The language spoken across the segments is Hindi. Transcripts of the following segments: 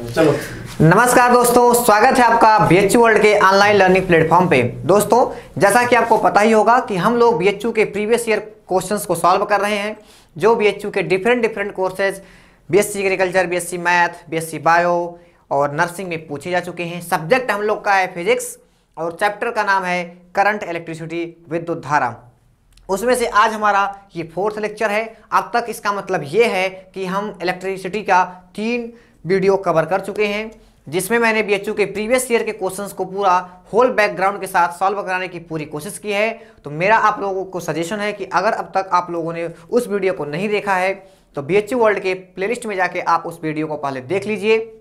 चलो। नमस्कार दोस्तों, स्वागत है आपका बीएचयू वर्ल्ड के ऑनलाइन लर्निंग प्लेटफॉर्म पे। दोस्तों, जैसा कि आपको पता ही होगा कि हम लोग बीएचयू के प्रीवियस ईयर क्वेश्चंस को सॉल्व कर रहे हैं, जो बीएचयू के different courses BSc agriculture, BSc math, BSc bio और नर्सिंग में पूछे जा चुके हैं। सब्जेक्ट हम लोग का है फिजिक्स और चैप्टर का नाम है करंट इलेक्ट्रिसिटी, विद्युत धारा। उसमें से आज हमारा ये 4th लेक्चर है। अब तक इसका मतलब ये है कि हम इलेक्ट्रिसिटी का 3 वीडियो कवर कर चुके हैं, जिसमें मैंने बीएचयू के प्रीवियस ईयर के क्वेश्चंस को पूरा होल बैकग्राउंड के साथ सॉल्व कराने की पूरी कोशिश की है। तो मेरा आप लोगों को सजेशन है कि अगर अब तक आप लोगों ने उस वीडियो को नहीं देखा है तो बीएचयू वर्ल्ड के प्लेलिस्ट में जाके आप उस वीडियो को पहले देख लीजिए।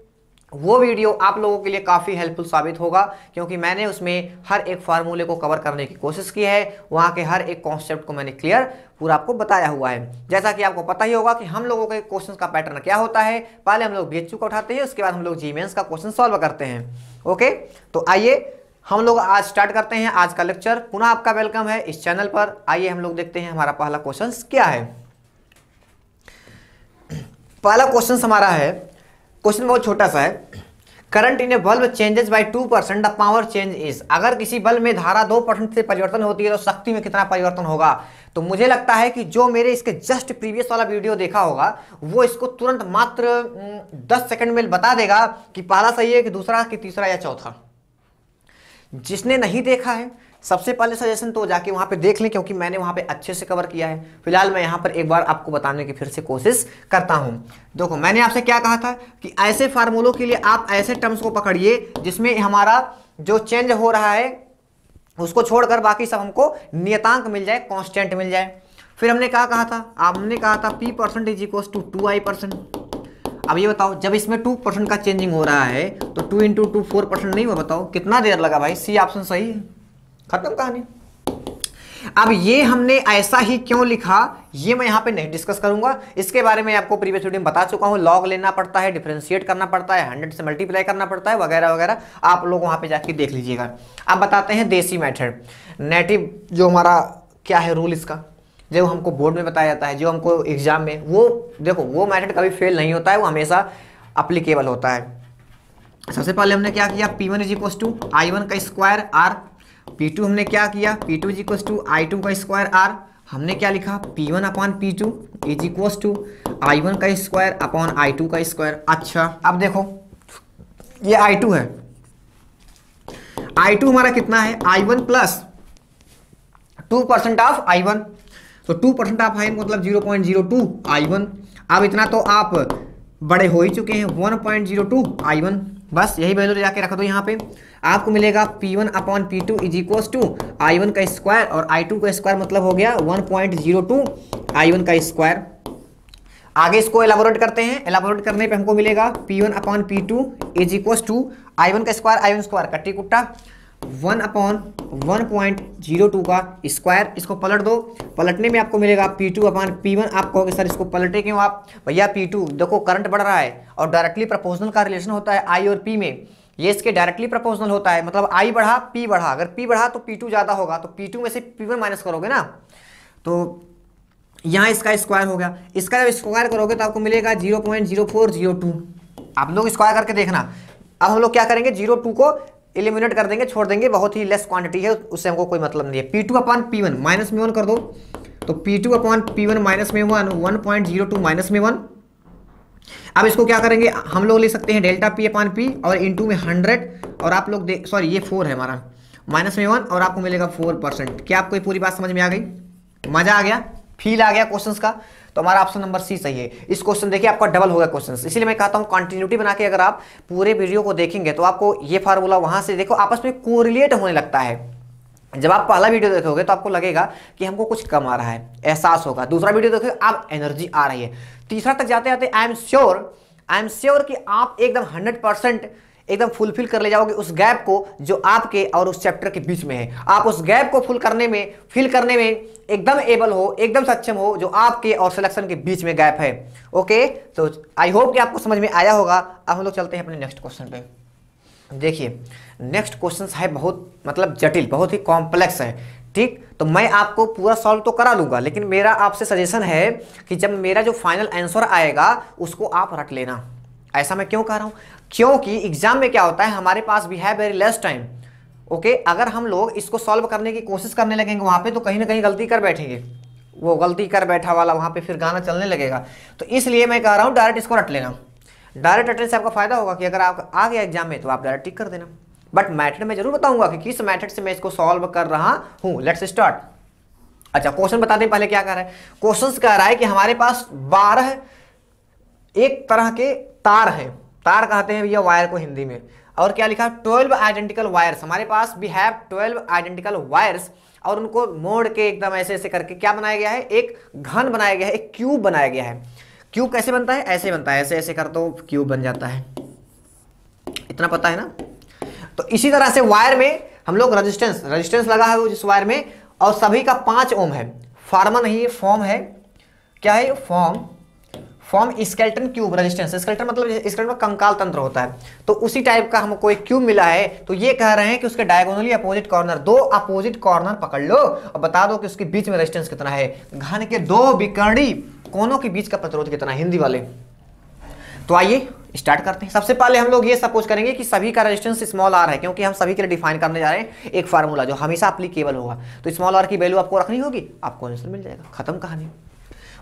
वो वीडियो आप लोगों के लिए काफ़ी हेल्पफुल साबित होगा, क्योंकि मैंने उसमें हर एक फार्मूले को कवर करने की कोशिश की है। वहाँ के हर एक कॉन्सेप्ट को मैंने क्लियर पूरा आपको बताया हुआ है। जैसा कि आपको पता ही होगा कि हम लोगों के क्वेश्चन का पैटर्न क्या होता है। पहले हम लोग बीएचयू का उठाते हैं, उसके बाद हम लोग जी मेंस का क्वेश्चन सॉल्व करते हैं। ओके, तो आइए हम लोग आज स्टार्ट करते हैं आज का लेक्चर। पुनः आपका वेलकम है इस चैनल पर। आइए हम लोग देखते हैं हमारा पहला क्वेश्चन क्या है। पहला क्वेश्चन हमारा है, क्वेश्चन बहुत छोटा सा है। Current in A bulb changes by 2%, the power change is. अगर किसी बल्ब में धारा 2% से परिवर्तन होती है तो शक्ति में कितना परिवर्तन होगा। तो मुझे लगता है कि जो मेरे इसके जस्ट प्रीवियस वाला वीडियो देखा होगा वो इसको तुरंत मात्र 10 सेकंड में बता देगा कि पहला सही है कि दूसरा कि तीसरा या चौथा। जिसने नहीं देखा है, सबसे पहले सजेशन तो जाके वहाँ पे देख लें, क्योंकि मैंने वहाँ पे अच्छे से कवर किया है। फिलहाल मैं यहाँ पर एक बार आपको बताने की फिर से कोशिश करता हूँ। देखो, मैंने आपसे क्या कहा था कि ऐसे फार्मूलों के लिए आप ऐसे टर्म्स को पकड़िए जिसमें हमारा जो चेंज हो रहा है उसको छोड़कर बाकी सब हमको नियतांक मिल जाए, कांस्टेंट मिल जाए। फिर हमने क्या कहा था, हमने कहा था P% is equal to 2I%। अब ये बताओ, जब इसमें 2% का चेंजिंग हो रहा है तो 2 × 2 4% नहीं हुआ। बताओ कितना देर लगा भाई। सी ऑप्शन सही है, खत्म कहानी। अब ये हमने ऐसा ही क्यों लिखा ये मैं यहाँ पे नहीं डिस्कस करूंगा। इसके बारे में आपको प्रीवियस वीडियो में बता चुका हूँ। लॉग लेना पड़ता है, डिफरेंशिएट करना पड़ता है, 100 से मल्टीप्लाई करना पड़ता है, वगैरह वगैरह। आप लोग वहाँ पे जाके देख लीजिएगा। अब बताते हैं देसी मेथड, नेटिव जो हमारा क्या है रूल इसका, जो हमको बोर्ड में बताया जाता है, जो हमको एग्जाम में, वो देखो वो मेथड कभी फेल नहीं होता है, वो हमेशा अप्लीकेबल होता है। सबसे पहले हमने क्या किया, P1 is equal to I1 का स्क्वायर R। P2 हमने क्या किया, P2 is equal to I2 का स्क्वायर R। हमने क्या लिखा, P1 upon P2 is equal to I1 का स्क्वायर अपॉन I2 का स्क्वायर। अच्छा, अब देखो ये I2 है, I2 हमारा कितना है, I1 प्लस 2% ऑफ I1। तो 2% ऑफ I1 मतलब 0.02 I1। अब इतना तो आप बड़े हो ही चुके हैं, 1.02 I1। बस यही वैल्यू ले जाके रख दो यहाँ पे। आपको मिलेगा P1 upon P2 is equal to I1 का स्क्वायर और I2 का स्क्वायर मतलब हो गया 1.02 I1 का स्क्वायर। आगे इसको एलाबोरेट करते हैं। एलाबोरेट करने पे हमको मिलेगा P1 upon P2 is equal to I1 का स्क्वायर, I1 स्क्वायर कट्टी कुट्टा 1 अपॉन 1.02 का स्क्वायर। इसको पलट दो, पलटने में आपको मिलेगा P2 अपॉन P1। आप कहोगे सर इसको पलटे क्यों आप भैया। P2 देखो करंट बढ़ रहा है और डायरेक्टली प्रोपोर्शनल का रिलेशन होता है I और P में। ये इसके डायरेक्टली प्रोपोर्शनल होता है, मतलब I बढ़ा P बढ़ा। अगर P बढ़ा तो P2 ज़्यादा होगा, तो P2 में से P1 माइनस करोगे ना, तो यहाँ इसका स्क्वायर हो गया। इसका जब स्क्वायर करोगे तो आपको मिलेगा 0.0402। आप लोग स्क्वायर करके देखना। अब हम लोग क्या करेंगे, 0.2 को एलिमिनेट कर देंगे, छोड़ देंगे, बहुत ही लेस क्वांटिटी है, उससे हमको कोई मतलब नहीं है। P2 अपॉन P1 माइनस में 1 कर दो, तो P2 अपॉन P1 माइनस में 1, 1.02 माइनस में 1। अब इसको क्या करेंगे, हम लोग ले सकते हैं डेल्टा P अपॉन P और इंटू में 100, और आप लोग सॉरी ये 4 है हमारा, माइनस में 1 और आपको मिलेगा 4%। क्या आपको ये पूरी बात समझ में आ गई, मजा आ गया, फील आ गया क्वेश्चंस का। तो हमारा ऑप्शन नंबर सी सही है। इस क्वेश्चन देखिए आपका डबल होगा क्वेश्चन, इसीलिए मैं कहता हूँ कंटिन्यूटी बना के अगर आप पूरे वीडियो को देखेंगे तो आपको ये फार्मूला वहां से देखो आपस में कोरिलेट होने लगता है। जब आप पहला वीडियो देखोगे तो आपको लगेगा कि हमको कुछ कम आ रहा है, एहसास होगा। दूसरा वीडियो देखोगे आप एनर्जी आ रही है। तीसरा तक जाते जाते आई एम श्योर कि आप एकदम 100% एकदम फुलफिल कर ले जाओगे उस गैप को जो आपके और उस चैप्टर के बीच में है। आप उस गैप को फिल करने में एकदम एबल हो, एकदम सक्षम हो, जो आपके और सिलेक्शन के बीच में गैप है। ओके, तो आई होप कि आपको समझ में आया होगा। अब हम लोग चलते हैं अपने नेक्स्ट क्वेश्चन पे। देखिए नेक्स्ट क्वेश्चन है बहुत मतलब जटिल, बहुत ही कॉम्प्लेक्स है। ठीक, तो मैं आपको पूरा सॉल्व तो करा लूंगा, लेकिन मेरा आपसे सजेशन है कि जब मेरा जो फाइनल आंसर आएगा उसको आप रट लेना। ऐसा मैं क्यों कह रहा हूँ, क्योंकि एग्जाम में क्या होता है, हमारे पास भी है वेरी लेस टाइम। ओके, अगर हम लोग इसको सॉल्व करने की कोशिश करने लगेंगे वहां पे, तो कहीं ना कहीं गलती कर बैठेंगे, वो गलती कर बैठा वाला वहां पे फिर गाना चलने लगेगा। तो इसलिए मैं कह रहा हूँ डायरेक्ट इसको रट लेना। डायरेक्ट रटने से आपका फायदा होगा कि अगर आप आ गया एग्जाम में तो आप डायरेक्ट टिक कर देना। बट मैथड में जरूर बताऊंगा कि किस मैथड से मैं इसको सॉल्व कर रहा हूँ। Let's start. अच्छा, क्वेश्चन बता दें पहले क्या कर रहा है। क्वेश्चन कह रहा है कि हमारे पास 12 एक तरह के तार हैं, तार कहते हैं भैया वायर को हिंदी में, और क्या लिखा, 12 आइडेंटिकल वायर्स। हमारे पास वी हैव 12 आइडेंटिकल वायर्स, और उनको मोड़ के एकदम ऐसे ऐसे करके क्या बनाया गया है, एक घन बनाया गया है, एक क्यूब बनाया गया है। क्यूब कैसे बनता है, ऐसे बनता है, ऐसे ऐसे कर तो क्यूब बन जाता है, इतना पता है ना। तो इसी तरह से वायर में हम लोग रेजिस्टेंस लगा है वो जिस वायर में, और सभी का 5 ओम है। फार्मा नहीं, फॉर्म है, क्या है, form skeleton cube resistance. Skeleton मतलब स्केलेटन में कंकाल तंत्र होता है, तो उसी टाइप का हमको एक क्यूब मिला है। तो ये कह रहे हैं कि उसके diagonally opposite corner, 2 opposite corner पकड़ लो और बता दो कि उसके बीच में रेजिस्टेंस कितना है। घन के 2 विकर्णी कोनों के बीच का प्रतिरोध कितना है, हिंदी वाले। तो आइए स्टार्ट करते हैं। सबसे पहले हम लोग ये सपोज करेंगे कि सभी का रेजिस्टेंस स्मॉल आर है, क्योंकि हम सभी के लिए डिफाइन करने जा रहे हैं एक फार्मूला जो हमेशा एप्लीकेबल होगा। तो स्मॉल आर की वैल्यू आपको रखनी होगी, आपको आंसर मिल जाएगा, खत्म कहानी।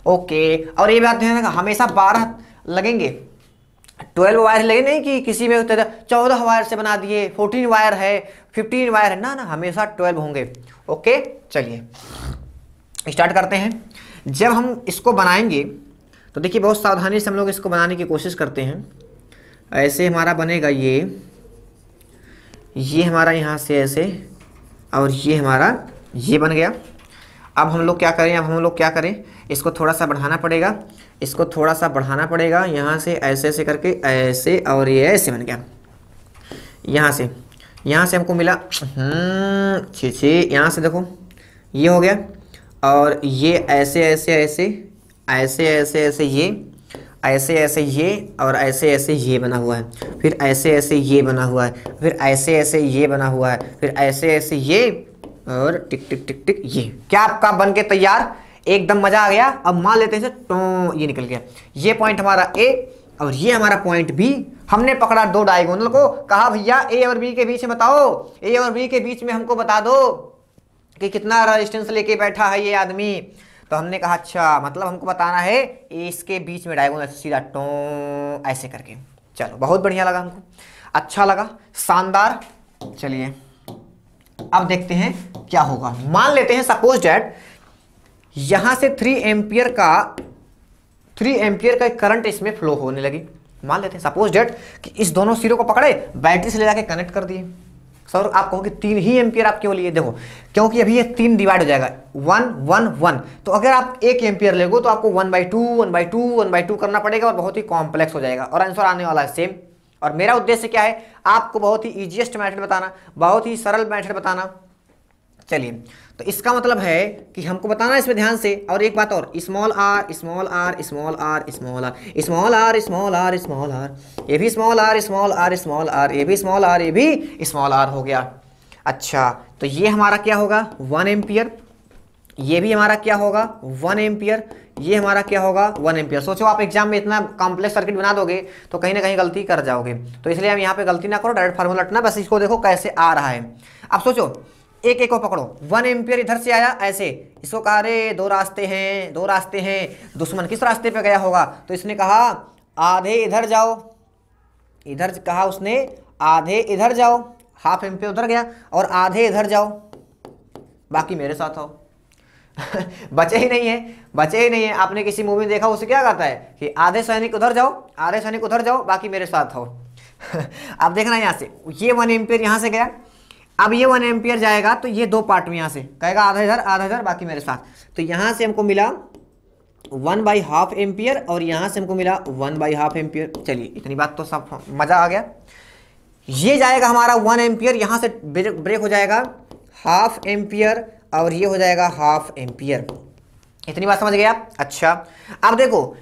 ओके, और ये बात ध्यान रखना, हमेशा 12 लगेंगे, 12 वायर लगे नहीं कि किसी में 14 वायर से बना दिए, 14 वायर है, 15 वायर है, ना ना, हमेशा 12 होंगे। ओके, चलिए स्टार्ट करते हैं। जब हम इसको बनाएंगे तो देखिए बहुत सावधानी से हम लोग इसको बनाने की कोशिश करते हैं। ऐसे हमारा बनेगा ये हमारा यहाँ से ऐसे, और ये हमारा ये बन गया। अब हम लोग क्या करें, इसको थोड़ा सा बढ़ाना पड़ेगा, इसको थोड़ा सा बढ़ाना पड़ेगा, यहाँ से ऐसे ऐसे करके ऐसे, और ये ऐसे बन गया। यहाँ से हमको मिला छे, यहाँ से देखो ये हो गया, और ये ऐसे ऐसे ऐसे ऐसे ऐसे ऐसे ये, ऐसे ऐसे ये, और ऐसे ऐसे ये बना हुआ है, फिर ऐसे ऐसे ये बना हुआ है, फिर ऐसे ऐसे ये बना हुआ है, फिर ऐसे ऐसे ये, और टिक टिक टिक टिक ये। क्या आपका बन के तैयार, एकदम मजा आ गया। अब मान लेते हैं तो ये निकल गया, ये पॉइंट हमारा ए और ये हमारा पॉइंट बी। हमने पकड़ा 2 डायगोनल को, कहा भैया ए और बी के बीच में बताओ, ए और बी के बीच में हमको बता दो कि कितना रेजिस्टेंस लेके बैठा है ये आदमी। तो हमने कहा अच्छा, मतलब हमको बताना है इसके बीच में डायगोनल, सीधा टो ऐसे करके। चलो बहुत बढ़िया लगा हमको, अच्छा लगा, शानदार। चलिए अब देखते हैं क्या होगा। मान लेते हैं सपोज डैट यहां से 3 एम्पियर का करंट इसमें फ्लो होने लगी। मान लेते हैं सपोज डैट कि इस दोनों सिरों को पकड़े, बैटरी से ले जाके कनेक्ट कर दिए। सर आप कहोगे 3 ही एम्पियर आप क्यों लिए, देखो क्योंकि अभी ये 3 डिवाइड हो जाएगा, 1 1 1। तो अगर आप 1 एम्पियर लेगो तो आपको 1/2 1/2 1/2 करना पड़ेगा, और बहुत ही कॉम्प्लेक्स हो जाएगा, और आंसर आने वाला है सेम। और मेरा उद्देश्य क्या है, आपको बहुत ही इजीएस्ट मेथड बताना, बहुत ही सरल मेथड बताना। चलिए, तो इसका मतलब है कि हमको बताना इसमें ध्यान से। और एक बात और, small r small r small r small r small r small r small r, ये भी small r small r small r, ये भी स्मॉल आर, ये भी स्मॉल आर हो गया। अच्छा, तो ये हमारा क्या होगा 1 एम्पियर, ये भी हमारा क्या होगा 1 एम्पियर, ये हमारा क्या होगा 1 एम्पियर। सोचो आप एग्जाम में इतना कॉम्प्लेक्स सर्किट बना दोगे तो कहीं ना कहीं गलती कर जाओगे, तो इसलिए हम यहाँ पे गलती ना करो, डायरेक्ट फार्मूला रटना, बस इसको देखो कैसे आ रहा है। अब सोचो एक एक को पकड़ो, 1 एम्पियर इधर से आया ऐसे, इसको कहा रे 2 रास्ते हैं, दुश्मन किस रास्ते पे गया होगा, तो इसने कहा आधे इधर जाओ, इधर कहा उसने आधे इधर जाओ, हाफ एम्पियर उधर गया, और आधे इधर जाओ, बाकी मेरे साथ आओ। बचे ही नहीं है। आपने किसी मूवी में देखा, उसे क्या कहता है कि आधे सैनिक उधर जाओ, बाकी मेरे साथ आओ। अब देखना यहाँ से, ये 1 एम्पियर यहाँ से गया, अब ये 1 एम्पियर जाएगा तो ये 2 पार्ट में यहाँ से कहेगा आधा इधर बाकी मेरे साथ। तो यहाँ से हमको मिला 1/2 एम्पियर, और यहाँ से हमको मिला 1/2 एम्पियर। चलिए इतनी बात तो सब मजा आ गया। ये जाएगा हमारा 1 एम्पियर, यहाँ से ब्रेक हो जाएगा 1/2 एम्पियर, और ये हो जाएगा 1/2 एम्पियर। इतनी बात समझ गए आप। अच्छा, अब देखो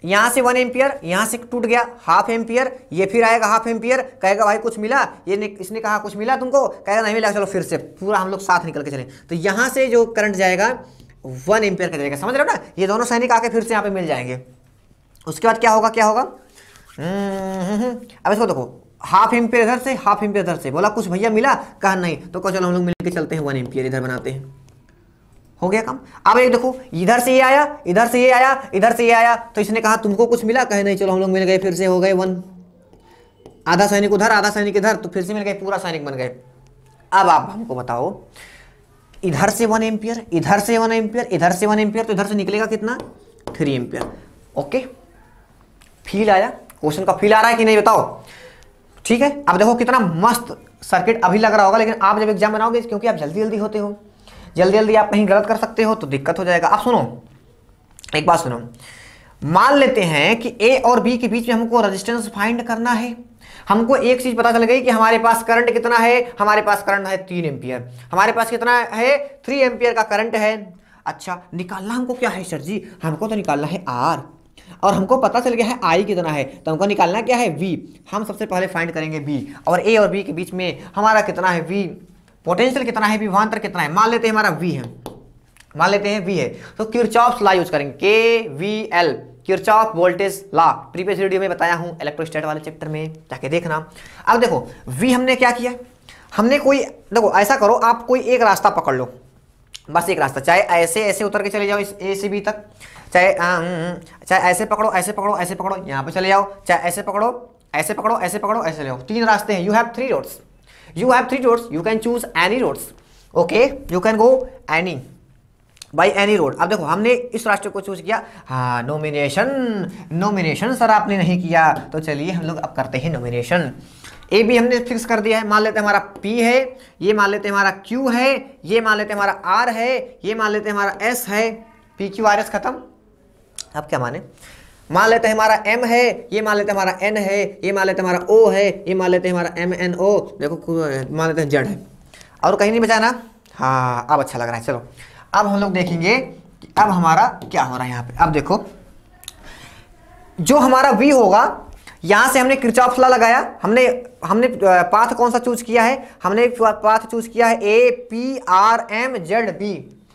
यहाँ से 1 एम्पियर, यहाँ से टूट गया 1/2 एम्पियर, ये फिर आएगा 1/2 एम्पियर, कहेगा भाई कुछ मिला, इसने कहा कुछ मिला तुमको, कहेगा नहीं मिला, चलो फिर से पूरा हम लोग साथ निकल के चले। तो यहाँ से जो करंट जाएगा 1 एम्पियर का जाएगा, समझ रहे हो ना, ये दोनों सैनिक आके फिर से यहाँ पे मिल जाएंगे। उसके बाद क्या होगा अब इसको देखो, हाफ एम्पियर इधर से, हाफ एम्पियर इधर से, बोला कुछ भैया मिला, कहा नहीं, तो कहो चलो हम लोग मिलके चलते हैं 1 एम्पियर इधर बनाते हैं, हो गया काम। अब एक देखो, इधर से ये आया, इधर से ये आया, इधर से ये आया, तो इसने कहा तुमको कुछ मिला, कहे नहीं, चलो हम लोग मिल गए, फिर से हो गए 1, आधा सैनिक उधर, आधा सैनिक इधर, तो फिर से मिल गए, पूरा सैनिक बन गए। अब आप हमको बताओ, इधर से 1 एम्पियर, इधर से 1 एम्पियर, इधर से 1 एम्पियर, तो इधर से निकलेगा कितना, 3 एम्पियर। ओके, फील आया, क्वेश्चन का फील आ रहा है कि नहीं बताओ। ठीक है, अब देखो कितना मस्त सर्किट अभी लग रहा होगा, लेकिन आप जब एग्जाम बनाओगे, क्योंकि आप जल्दी जल्दी होते हो, जल्दी जल्दी आप कहीं गलत कर सकते हो तो दिक्कत हो जाएगा। आप सुनो, एक बात सुनो, मान लेते हैं कि ए और बी के बीच में हमको रेजिस्टेंस फाइंड करना है। हमको एक चीज पता चल गई कि हमारे पास करंट कितना है, हमारे पास करंट है 3 एम्पियर, हमारे पास कितना है, 3 एम्पियर का करंट है। अच्छा, निकालना हमको क्या है सर जी, हमको तो निकालना है आर, और हमको पता चल गया है आई कितना है, तो हमको निकालना क्या है, वी। हम सबसे पहले फाइंड करेंगे बी, और ए और बी के बीच में हमारा कितना है, वी, पोटेंशियल कितना है, विभवांतर कितना है, मान लेते हैं हमारा वी है, मान लेते हैं वी है, तो किरचॉफ्स लॉ यूज करेंगे, KVL, Kirchhoff voltage law, previous video में बताया हूं इलेक्ट्रोस्टैट वाले चैप्टर में, जाके देखना। अब देखो वी हमने क्या किया, हमने कोई, देखो ऐसा करो, आप कोई एक रास्ता पकड़ लो, बस एक रास्ता, चाहे ऐसे ऐसे उतर के चले जाओ इस ए से बी तक, चाहे ऐसे पकड़ो, ऐसे पकड़ो, ऐसे पकड़ो, यहाँ पे चले जाओ, चाहे ऐसे पकड़ो, ऐसे पकड़ो, ऐसे पकड़ो, ऐसे ले जाओ, 3 रास्ते हैं। You have 3 roads, you have 3 roads, you can choose any roads, okay, you can go any by any road। अब देखो हमने इस रास्ते को चूज किया, हाँ, नॉमिनेशन सर आपने नहीं किया, तो चलिए हम लोग अब करते हैं नॉमिनेशन। ए बी हमने फिक्स कर दिया है, मान लेते हैं हमारा P है, ये मान लेते हैं हमारा Q है, ये मान लेते हैं हमारा R है, ये मान लेते हैं हमारा S है, PQRS खत्म। अब क्या माने, मान लेते हैं हमारा M है, ये मान लेते हैं हमारा N है, ये मान लेते हैं हमारा O है, ये मान लेते हैं हमारा MNO, देखो मान लेते हैं Z है, और कहीं नहीं बचा ना। हाँ, अब अच्छा लग रहा है। चलो अब हम लोग देखेंगे कि अब हमारा क्या हो रहा है यहाँ पे। अब देखो, जो हमारा V होगा, यहाँ से हमने किरचॉफ लॉ लगाया, हमने पाथ कौन सा चूज किया है, हमने पाथ चूज किया है APRMZB।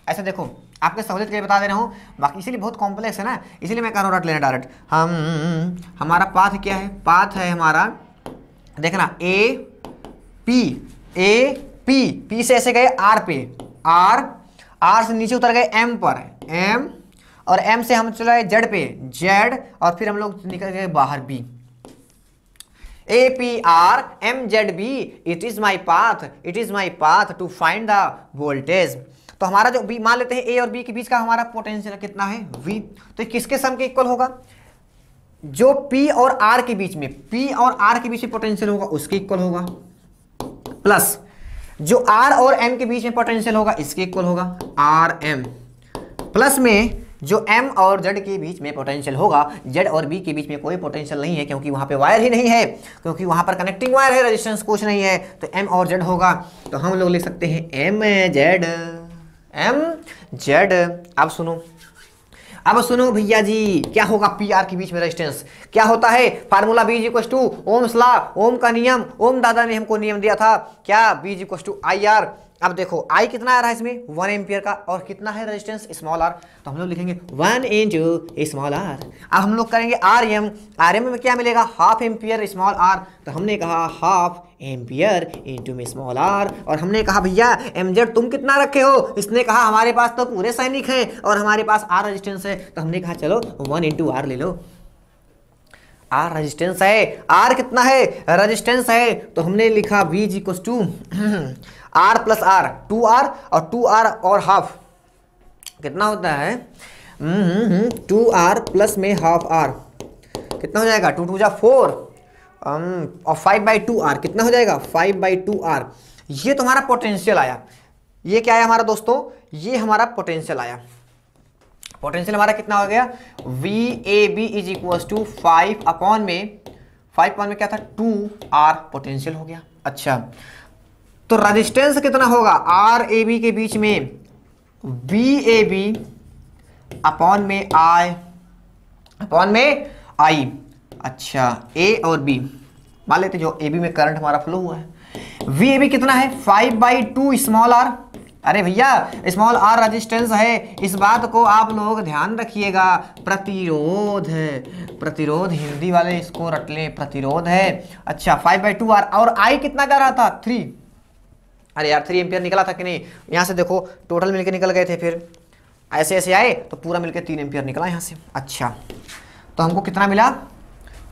ऐसे देखो, आपके सहूलियत के लिए बता दे रहा हूँ, बाकी इसीलिए बहुत कॉम्प्लेक्स है ना, इसीलिए मैं कह रहा हूँ रट लेना डायरेक्ट। हमारा पाथ क्या है, पाथ है हमारा, देखना P से ऐसे गए R पे, R से नीचे उतर गए M पर, M, और M से हम चले Z पे, Z, और फिर हम लोग निकल गए बाहर B, APRMZB, it is my path to find the voltage. तो हमारा जो बी, मान लेते हैं ए और बी के बीच का हमारा पोटेंशियल कितना है, वी, तो किसके सम के इक्वल होगा, जो पी और आर के बीच में, पी और आर के बीच में पोटेंशियल होगा उसके इक्वल होगा, प्लस जो आर और एम के बीच में पोटेंशियल होगा इसके इक्वल होगा, आर एम, प्लस में जो m और z के बीच में पोटेंशियल होगा, z और b के बीच में कोई पोटेंशियल नहीं है, क्योंकि वहां पे वायर ही नहीं है, क्योंकि वहां पर कनेक्टिंग वायर है, रेजिस्टेंस कुछ नहीं है, तो m और z होगा, तो हम लोग लिख सकते हैं mz। अब सुनो भैया जी, क्या होगा पी आर के बीच में रेजिस्टेंस, क्या होता है, formula B equals to ohm's law, ohm का नियम, ओम दादा ने हमको नियम दिया था, क्या, B इक्वल्स टू IR। अब देखो आई कितना आ रहा है इसमें, 1 एम्पियर का, और कितना है रेजिस्टेंस, स्मॉल r, तो हम लोग लिखेंगे 1 इंटू स्मॉल r। अब हम लोग करेंगे RM में क्या मिलेगा, हाफ एम्पियर स्मॉल r, तो हमने कहा हाफ एम्पियर इंटू में स्मॉल r, और हमने कहा भैया mz तुम कितना रखे हो, इसने कहा हमारे पास तो पूरे सैनिक हैं और हमारे पास r रेजिस्टेंस है, तो हमने कहा चलो 1 इंटू r ले लो, R रेजिस्टेंस है, R कितना है, रेजिस्टेंस है, तो हमने लिखा V equals to R plus R, 2R, और 2R और हाफ कितना होता है, 2R प्लस में हाफ R कितना हो जाएगा, 2 2 जा 4, और 5/2R कितना हो जाएगा, 5/2R। ये तो हमारा पोटेंशियल आया, ये क्या आया हमारा दोस्तों, ये हमारा पोटेंशियल आया, पोटेंशियल हमारा कितना हो गया, VAB इज इक्वल टू 5 में क्या था, 2R पोटेंशियल हो गया। अच्छा, तो रेजिस्टेंस कितना होगा RAB के बीच में, VAB अपॉन में I। अच्छा, A और B मान लेते, जो AB में करंट हमारा फ्लो हुआ है, VAB कितना है, 5/2 स्मॉल r। अरे भैया स्मॉल आर रेजिस्टेंस है, इस बात को आप लोग ध्यान रखिएगा। प्रतिरोध है, प्रतिरोध हिंदी वाले इसको रट ले, प्रतिरोध है। अच्छा 5/2 आर, और आई कितना जा रहा था 3। अरे यार 3 एम्पियर निकला था कि नहीं, यहाँ से देखो टोटल मिलके निकल गए थे, फिर ऐसे ऐसे आए तो पूरा मिलके 3 एम्पियर निकला यहाँ से। अच्छा तो हमको कितना मिला,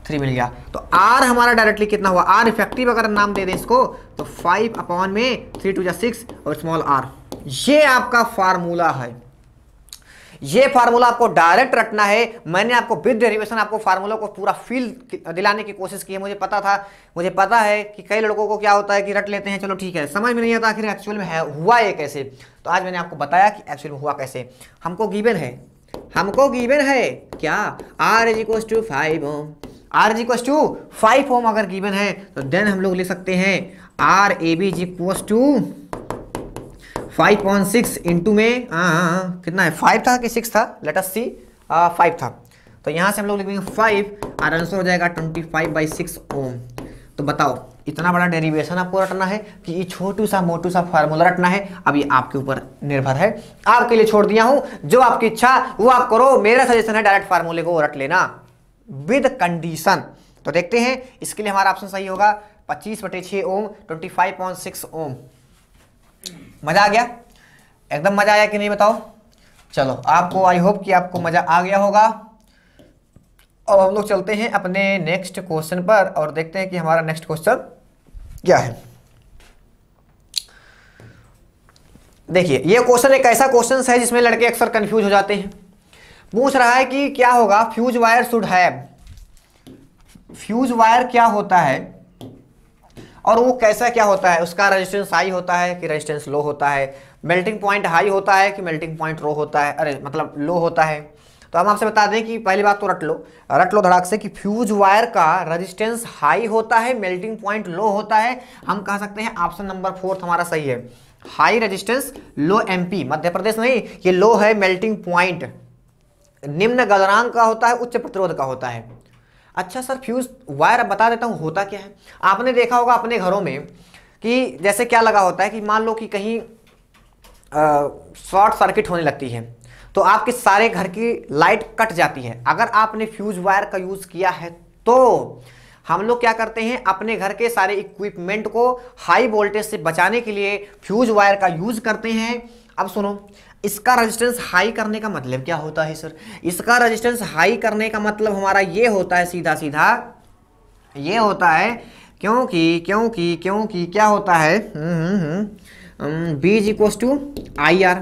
3 मिल गया। तो R हमारा डायरेक्टली कितना हुआ, R इफेक्टिव अगर नाम दे दें इसको तो 5/3 2 6 और स्मॉल r, ये आपका फार्मूला है। ये फार्मूला आपको डायरेक्ट रटना है। मैंने आपको विद डेरिवेशन आपको फार्मूला को पूरा फील दिलाने की कोशिश की है। मुझे पता है कि कई लड़कों को क्या होता है कि रट लेते हैं, चलो ठीक है, समझ में नहीं आता आखिर एक्चुअल में है हुआ ये कैसे। तो आज मैंने आपको बताया कि एक्चुअल में हुआ कैसे। हमको गिवन है क्या, R = 5 ओम, R = 5 ओम अगर गिवन है तो देन हम लोग लिख सकते हैं RAB = 5/6 इंटू में कितना है, 5 था कि 6 था, लेट अस सी 5 था। तो यहाँ से हम लोग लिखेंगे 5 और आंसर हो जाएगा 25/6 ओम। तो बताओ इतना बड़ा डेरिवेशन आपको रटना है कि ये छोटू सा मोटू सा फार्मूला रटना है। अब ये आपके ऊपर निर्भर है, आपके लिए छोड़ दिया हूँ, जो आपकी इच्छा वो आप करो। मेरा सजेशन है डायरेक्ट फार्मूले को रट लेना विद कंडीशन। तो देखते हैं, इसके लिए हमारा ऑप्शन सही होगा 25/6 ओम 25.6 ओम। मजा आ गया, एकदम मजा आया कि नहीं बताओ। चलो आपको, आई होप कि आपको मजा आ गया होगा। अब हम लोग चलते हैं अपने नेक्स्ट क्वेश्चन पर और देखते हैं कि हमारा नेक्स्ट क्वेश्चन क्या है। देखिए ये क्वेश्चन एक ऐसा क्वेश्चन है जिसमें लड़के अक्सर कंफ्यूज हो जाते हैं। पूछ रहा है कि क्या होगा, fuse wire should have, fuse wire क्या होता है और वो कैसा क्या होता है, उसका रेजिस्टेंस हाई होता है कि रेजिस्टेंस लो होता है, मेल्टिंग पॉइंट हाई होता है कि मेल्टिंग पॉइंट लो होता है, अरे मतलब लो होता है। तो हम आपसे बता दें कि पहली बात तो रट लो धड़ाक से कि फ्यूज वायर का रेजिस्टेंस हाई होता है, मेल्टिंग पॉइंट लो होता है। हम कह सकते हैं ऑप्शन नंबर 4 हमारा सही है, हाई रेजिस्टेंस लो MP, मध्य प्रदेश नहीं, ये लो है मेल्टिंग पॉइंट, निम्न गलनांक का होता है, उच्च प्रतिरोध का होता है। अच्छा सर फ्यूज वायर अब बता देता हूँ होता क्या है। आपने देखा होगा अपने घरों में कि जैसे क्या लगा होता है कि मान लो कि कहीं शॉर्ट सर्किट होने लगती है तो आपके सारे घर की लाइट कट जाती है। अगर आपने फ्यूज वायर का यूज़ किया है तो हम लोग क्या करते हैं, अपने घर के सारे इक्विपमेंट को हाई वोल्टेज से बचाने के लिए फ्यूज वायर का यूज़ करते हैं। अब सुनो, इसका रेजिस्टेंस हाई करने का मतलब क्या होता है सर, इसका रेजिस्टेंस हाई करने का मतलब हमारा ये होता है, सीधा सीधा ये होता है क्योंकि क्या होता है, B = IR,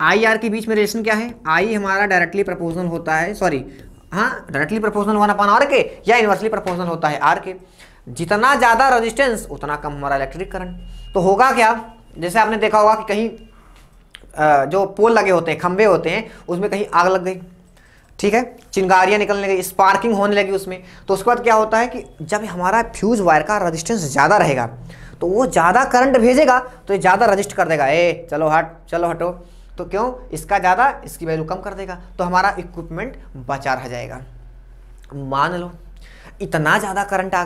IR के बीच में रिलेशन क्या है, I हमारा डायरेक्टली प्रोपोर्शनल होता है, सॉरी हाँ डायरेक्टली प्रोपोर्शनल 1/R के या इनवर्सली प्रोपोर्शनल होता है R के। जितना ज़्यादा रेजिस्टेंस उतना कम हमारा इलेक्ट्रिक करंट। तो होगा क्या, जैसे आपने देखा होगा कि कहीं जो पोल लगे होते हैं, खंबे होते हैं, उसमें कहीं आग लग गई, ठीक है, चिंगारियाँ निकलने लगी, स्पार्किंग होने लगी उसमें। तो उसके बाद क्या होता है कि जब हमारा फ्यूज वायर का रेजिस्टेंस ज़्यादा रहेगा तो वो ज़्यादा करंट भेजेगा तो ये ज़्यादा रजिस्ट कर देगा, चलो हटो। तो क्यों, इसका ज़्यादा इसकी वैल्यू कम कर देगा, तो हमारा इक्विपमेंट बचा रह जाएगा। मान लो इतना ज़्यादा करंट आ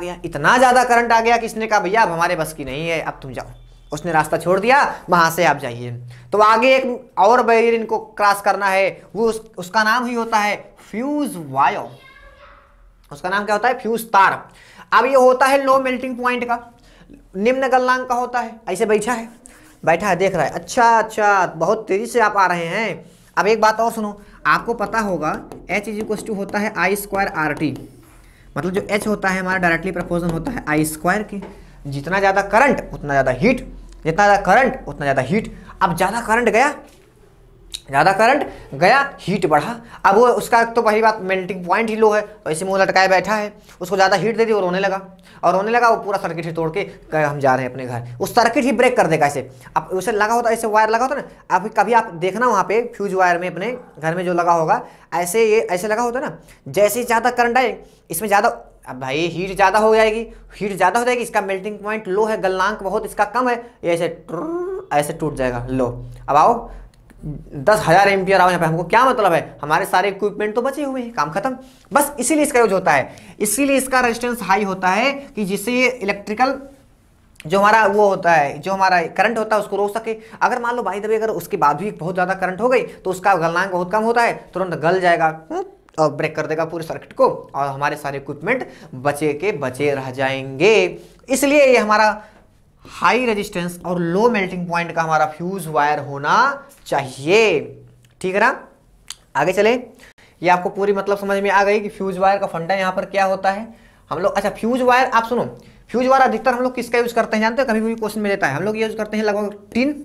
गया कि इसने कहा भैया अब हमारे बस की नहीं है, अब तुम जाओ। उसने रास्ता छोड़ दिया, वहाँ से आप जाइए। तो आगे एक और बैरियर इनको क्रॉस करना है, वो उसका नाम ही होता है फ्यूज वायर। उसका नाम क्या होता है, फ्यूज तार। अब ये होता है लो मेल्टिंग पॉइंट का, निम्न गलनांक का होता है। ऐसे बैठा है देख रहा है, अच्छा बहुत तेजी से आप आ रहे हैं। अब एक बात और सुनो, आपको पता होगा H = होता है I² RT, मतलब जो H होता है हमारा डायरेक्टली प्रोपोर्शनल होता है I² के। जितना ज़्यादा करंट उतना ज़्यादा हीट, जितना ज़्यादा करंट उतना ज़्यादा हीट। अब ज़्यादा करंट गया, हीट बढ़ा। अब वो उसका तो पहली बात मेल्टिंग पॉइंट ही लो है, तो ऐसे मुंह लटकाए बैठा है, उसको ज़्यादा हीट दे दी और रोने लगा। वो पूरा सर्किट ही तोड़ के हम जा रहे हैं अपने घर, उस सर्किट ही ब्रेक कर देगा ऐसे। अब उसे लगा होता, ऐसे वायर लगा होता ना, अब कभी आप देखना वहाँ पे फ्यूज वायर में अपने घर में जो लगा होगा, ऐसे ये ऐसे लगा होता ना, जैसे ही ज़्यादा करंट आए इसमें ज़्यादा, अब भाई हीट ज़्यादा हो जाएगी, इसका मेल्टिंग पॉइंट लो है, गलनांक बहुत इसका कम है, ये ऐसे टूट जाएगा। लो अब आओ 10,000 एम्पियर आओ यहाँ पे, हमको क्या मतलब है, हमारे सारे इक्विपमेंट तो बचे हुए हैं, काम खत्म। बस इसीलिए इसका यूज होता है, इसीलिए इसका रेजिस्टेंस हाई होता है कि जिससे ये इलेक्ट्रिकल जो हमारा वो होता है, जो हमारा करंट होता है उसको रोक सके। अगर मान लो बाई द वे अगर उसके बाद भी बहुत ज़्यादा करंट हो गई तो उसका गलनांक बहुत कम होता है, तुरंत गल जाएगा और ब्रेक कर देगा पूरे सर्किट को, और हमारे सारे इक्विपमेंट बचे के बचे रह जाएंगे। इसलिए ये हमारा हाई रेजिस्टेंस और लो मेल्टिंग पॉइंट का हमारा फ्यूज वायर होना चाहिए। ठीक है ना, आगे चले। ये आपको पूरी मतलब समझ में आ गई कि फ्यूज वायर का फंडा यहाँ पर क्या होता है हम लोग। अच्छा, फ्यूज वायर आप सुनो, फ्यूज वायर अधिकतर हम लोग किसका यूज करते हैं जानते हैं? कभी भी क्वेश्चन में देता है, हम लोग यूज करते हैं लगभग टिन,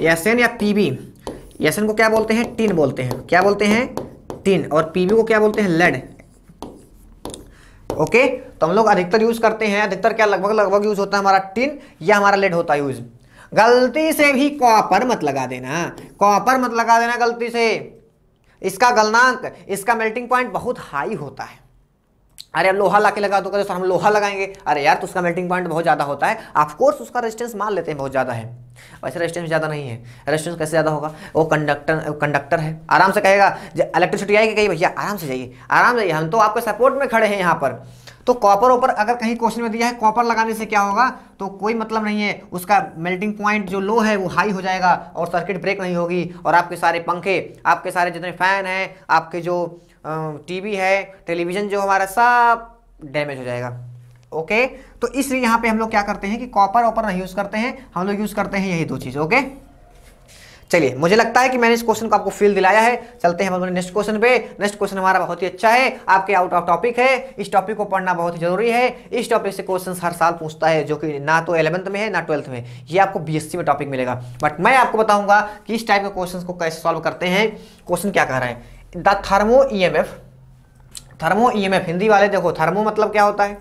एसएन या पीबी। एसएन को क्या बोलते हैं? टिन बोलते हैं। क्या बोलते हैं? टिन। और पीबी को क्या बोलते हैं? लेड। ओके, तो हम लोग अधिकतर यूज करते हैं, अधिकतर क्या लगभग यूज होता है हमारा टिन या हमारा लेड होता है यूज। गलती से भी कॉपर मत लगा देना, कॉपर मत लगा देना गलती से। इसका गलनांक, इसका मेल्टिंग पॉइंट बहुत हाई होता है। अरे अब लोहा लाके लगा दो, कहते सर हम लोहा लगाएंगे, अरे यार तो उसका मेल्टिंग पॉइंट बहुत ज़्यादा होता है। ऑफ कोर्स उसका रेजिस्टेंस मान लेते हैं बहुत ज़्यादा है, वैसे रेजिस्टेंस ज़्यादा नहीं है। रेजिस्टेंस कैसे ज़्यादा होगा? वो कंडक्टर है, आराम से कहेगा इलेक्ट्रिसिटी आएगी, कहिए भैया आराम से जाइए, आराम से जाइए, हम तो आपके सपोर्ट में खड़े हैं यहाँ पर। तो कॉपर ऊपर अगर कहीं क्वेश्चन में दिया है कॉपर लगाने से क्या होगा, तो कोई मतलब नहीं है, उसका मेल्टिंग पॉइंट जो लो है वो हाई हो जाएगा और सर्किट ब्रेक नहीं होगी, और आपके सारे पंखे, आपके सारे जितने फैन हैं, आपके जो टीवी है, टेलीविजन जो हमारा सब डैमेज हो जाएगा। ओके, तो इसलिए यहाँ पे हम लोग क्या करते हैं कि कॉपर ऑपर नहीं यूज करते हैं, हम लोग यूज करते हैं यही दो चीज। ओके, चलिए मुझे लगता है कि मैंने इस क्वेश्चन को आपको फील दिलाया है। चलते हैं हम नेक्स्ट क्वेश्चन पे। नेक्स्ट क्वेश्चन हमारा बहुत ही अच्छा है, आपके आउट ऑफ टॉपिक है, इस टॉपिक को पढ़ना बहुत ही जरूरी है। इस टॉपिक से क्वेश्चन हर साल पूछता है, जो कि ना तो 11th में है ना 12th में, ये आपको बीएससी में टॉपिक मिलेगा। बट मैं आपको बताऊंगा कि इस टाइप के क्वेश्चन को कैसे सॉल्व करते हैं। क्वेश्चन क्या कह रहा है? The thermo EMF, thermo EMF Hindi वाले देखो, थर्मो मतलब क्या होता है?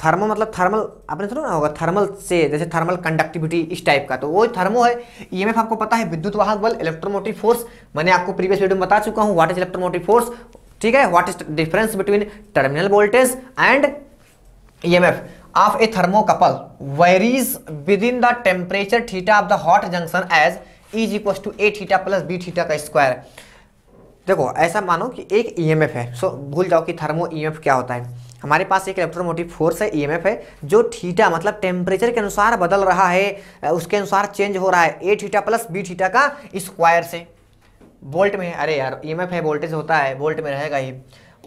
थर्मो मतलब थर्मल, आपने सुना ना होगा, थर्मल से जैसे थर्मल कंडक्टिविटी इस टाइप का, तो वो थर्मो है। ईएमएफ आपको पता है विद्युत वाहक बल, इलेक्ट्रोमोटिव फोर्स, मैंने आपको प्रीवियस वीडियो में बता चुका हूँ व्हाट इज इलेक्ट्रोमोटिव फोर्स। ठीक है, what is difference between terminal voltage and EMF of a thermocouple varies with in the temperature theta of the hot junction as is equal to a theta plus b theta का स्क्वायर। देखो ऐसा मानो कि एक ईएमएफ है, सो भूल जाओ कि थर्मो ईएमएफ क्या होता है। हमारे पास एक इलेक्ट्रोमोटिव फोर्स है, ईएमएफ है, जो थीटा मतलब टेम्परेचर के अनुसार बदल रहा है, उसके अनुसार चेंज हो रहा है, ए थीटा प्लस बी थीटा का स्क्वायर से। वोल्ट में, अरे यार ईएमएफ है, वोल्टेज होता है, वोल्ट में रहेगा ही।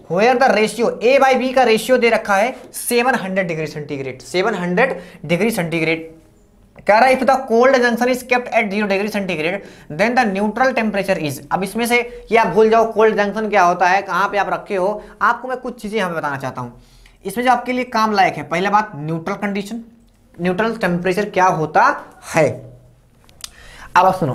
Where the ratio A by B का रेशियो दे रखा है 700 डिग्री सेंटीग्रेड, 700 डिग्री सेंटीग्रेड। कह रहा है if the cold junction is kept at 0 degree centigrade then the neutral temperature is. अब इसमें से ये आप भूल जाओ कोल्ड जंक्शन क्या होता है, कहाँ पे आप रखे हो, आपको मैं कुछ चीजें यहाँ पे बताना चाहता हूँ इसमें जो आपके लिए काम लायक है। पहला बात, न्यूट्रल कंडीशन, न्यूट्रल टेम्परेचर क्या होता है। अब आप सुनो,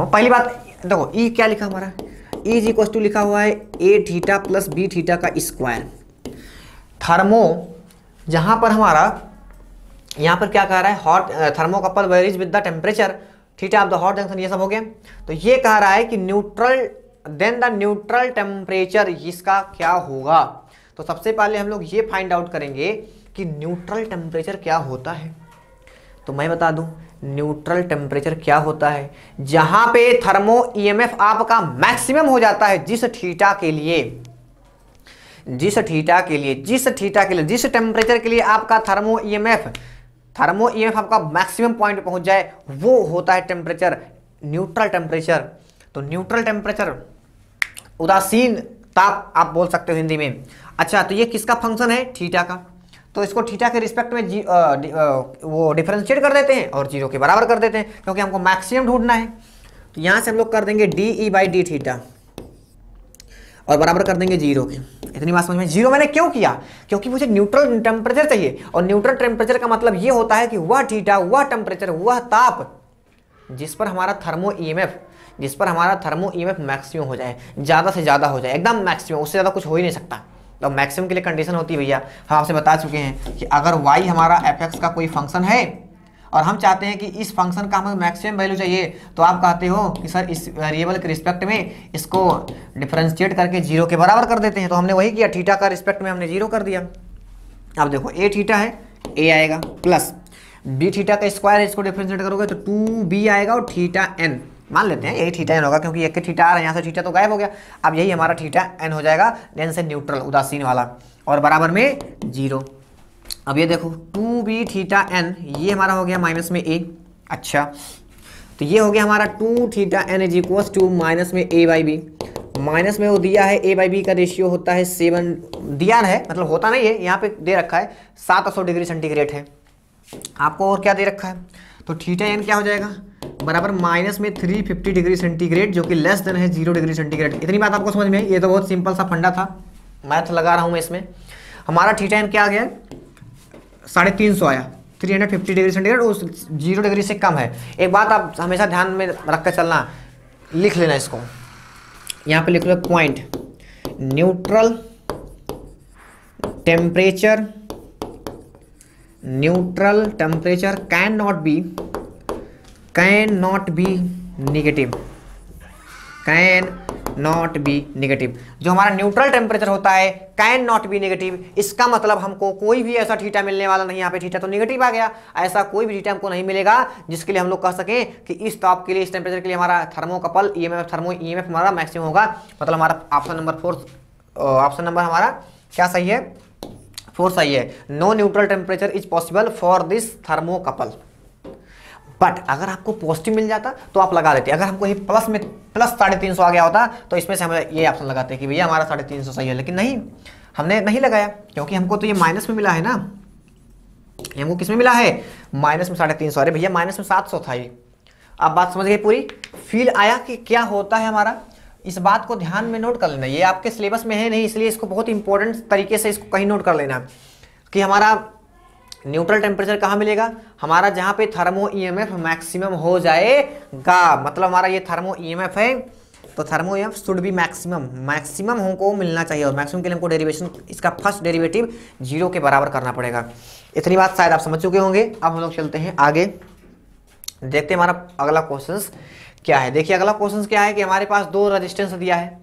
पहली बात देखो, ई क्या लिखा हमारा, ई इज इक्वल टू लिखा हुआ है ए थीटा प्लस बी थीटा का स्क्वायर। थर्मो जहां पर हमारा यहाँ पर क्या कह रहा है, hot thermocouple varies with the temperature theta of the hot junction, ये सब हो गया। तो ये कह रहा है कि neutral, then the neutral temperature इसका क्या होगा। तो सबसे पहले हम लोग ये फाइंड आउट करेंगे कि न्यूट्रल टेम्परेचर क्या होता है। तो मैं बता दूं न्यूट्रल टेम्परेचर क्या होता है, जहां पे थर्मो ईएमएफ आपका मैक्सिमम हो जाता है जिस थीटा के लिए, जिस टेम्परेचर के लिए आपका थर्मो ईएमएफ आपका मैक्सिमम पॉइंट पहुंच जाए, वो होता है टेम्परेचर न्यूट्रल टेम्परेचर। तो न्यूट्रल टेम्परेचर उदासीन ताप आप बोल सकते हो हिंदी में। अच्छा, तो ये किसका फंक्शन है? थीटा का। तो इसको थीटा के रिस्पेक्ट में वो डिफरेंशिएट कर देते हैं और 0 के बराबर कर देते हैं, क्योंकि हमको मैक्सिमम ढूंढना है। तो यहाँ से हम लोग कर देंगे D E by D theta और बराबर कर देंगे 0 के। इतनी बात समझ में? 0 मैंने क्यों किया? क्योंकि मुझे न्यूट्रल टेम्परेचर चाहिए, और न्यूट्रल टेम्परेचर का मतलब ये होता है कि वह थीटा, वह टेम्परेचर, वह ताप जिस पर हमारा थर्मो ईएमएफ मैक्सिमम हो जाए, ज़्यादा से ज़्यादा हो जाए, एकदम मैक्सिमम, उससे ज़्यादा कुछ हो ही नहीं सकता। तो मैक्सिमम के लिए कंडीशन होती है भैया, हम आपसे बता चुके हैं कि अगर y हमारा fx का कोई फंक्शन है और हम चाहते हैं कि इस फंक्शन का हमें मैक्सिमम वैल्यू चाहिए, तो आप कहते हो कि सर इस वेरिएबल के रिस्पेक्ट में इसको डिफरेंशिएट करके 0 के बराबर कर देते हैं। तो हमने वही किया, थीटा का रिस्पेक्ट में हमने 0 कर दिया। अब देखो ए थीटा है, ए आएगा प्लस बी थीटा का स्क्वायर है, इसको डिफरेंशिएट करोगे तो 2b आएगा और थीटा n मान लेते हैं, यही थीटा एन होगा क्योंकि एक थीटा आ रहा है, यहाँ से थीटा तो गायब हो गया। अब यही हमारा थीटा एन हो जाएगा, एन से न्यूट्रल उदासीन वाला, और बराबर में 0। अब ये देखो 2b थीटा n, ये हमारा हो गया माइनस में a। अच्छा, तो ये हो गया हमारा 2 theta n is equal to minus में a बाई बी। माइनस में वो दिया है a बाई बी का रेशियो होता है 7, दिया है मतलब होता नहीं है, यहाँ पे दे रखा है 700 डिग्री सेंटीग्रेड है। आपको और क्या दे रखा है, तो थीटा n क्या हो जाएगा बराबर माइनस में 350 डिग्री सेंटीग्रेड, जो कि लेस देन है 0 डिग्री सेंटीग्रेड। इतनी बात आपको समझ में आई? ये तो बहुत सिंपल सा फंडा था, मैथ लगा रहा हूँ मैं इसमें। हमारा थीटा n क्या आ गया, 350 आया, 350 डिग्री सेंटीग्रेड, उस 0 डिग्री से कम है। एक बात आप हमेशा ध्यान में रख कर चलना, लिख लेना इसको, यहाँ पे लिख लो point, neutral temperature cannot be negative. जो हमारा न्यूट्रल टेम्परेचर होता है कैन नॉट बी नेगेटिव, इसका मतलब हमको कोई भी ऐसा थीटा मिलने वाला नहीं। यहाँ पे थीटा तो नेगेटिव आ गया, ऐसा कोई भी थीटा हमको नहीं मिलेगा जिसके लिए हम लोग कह सकें कि इस ताप के लिए, इस टेम्परेचर के लिए हमारा थर्मोकपल ईएमएफ हमारा मैक्सिमम होगा। मतलब हमारा ऑप्शन नंबर 4, ऑप्शन नंबर हमारा क्या सही है, 4 सही है। No neutral temperature is possible for this thermocouple. But अगर आपको पॉजिटिव मिल जाता तो आप लगा देते, अगर हमको ये प्लस 350 आ गया होता तो इसमें से हम ये ऑप्शन लगाते कि भैया हमारा 350 सही है, लेकिन नहीं, हमने नहीं लगाया क्योंकि हमको तो ये माइनस में मिला है ना। ये हमको किस में मिला है, माइनस में 350। अरे भैया माइनस में 700 था ये। आप बात समझ गए पूरी, फील आया कि क्या होता है हमारा। इस बात को ध्यान में नोट कर लेना, ये आपके सिलेबस में है नहीं, इसलिए इसको बहुत इंपॉर्टेंट तरीके से इसको कहीं नोट कर लेना कि हमारा न्यूट्रल टेम्परेचर कहाँ मिलेगा, हमारा जहाँ पे थर्मो ईएमएफ मैक्सिमम हो जाएगा। मतलब हमारा ये थर्मो ईएमएफ है, तो thermo EMF should be maximum हमको मिलना चाहिए, और मैक्सिमम के लिए हमको डेरिवेशन, इसका फर्स्ट डेरिवेटिव 0 के बराबर करना पड़ेगा। इतनी बात शायद आप समझ चुके होंगे। अब हम लोग चलते हैं आगे, देखते हैं हमारा अगला क्वेश्चन क्या है। देखिए अगला क्वेश्चन क्या है कि हमारे पास 2 रेजिस्टेंस दिया है,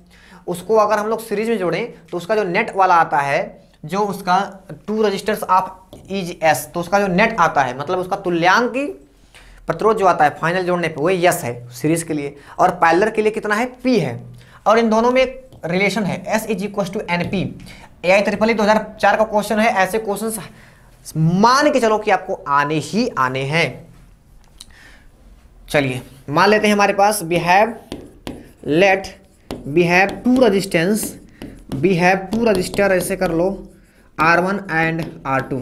उसको अगर हम लोग सीरीज में जोड़ें तो उसका जो नेट वाला आता है, जो उसका 2 रजिस्टर्स ऑफ इज एस, तो उसका जो नेट आता है, मतलब उसका तुल्यांक की प्रतिरोध जो आता है फाइनल जोड़ने पे, वो यस है सीरीज के लिए, और पैरेलल के लिए कितना है, पी है। और इन दोनों में एक रिलेशन है, S is equal to n P. AI triple 2004 का क्वेश्चन है। ऐसे क्वेश्चन मान के चलो कि आपको आने ही आने हैं। चलिए मान लेते हैं हमारे पास वी हैव 2 रजिस्टर, ऐसे कर लो R1 एंड R2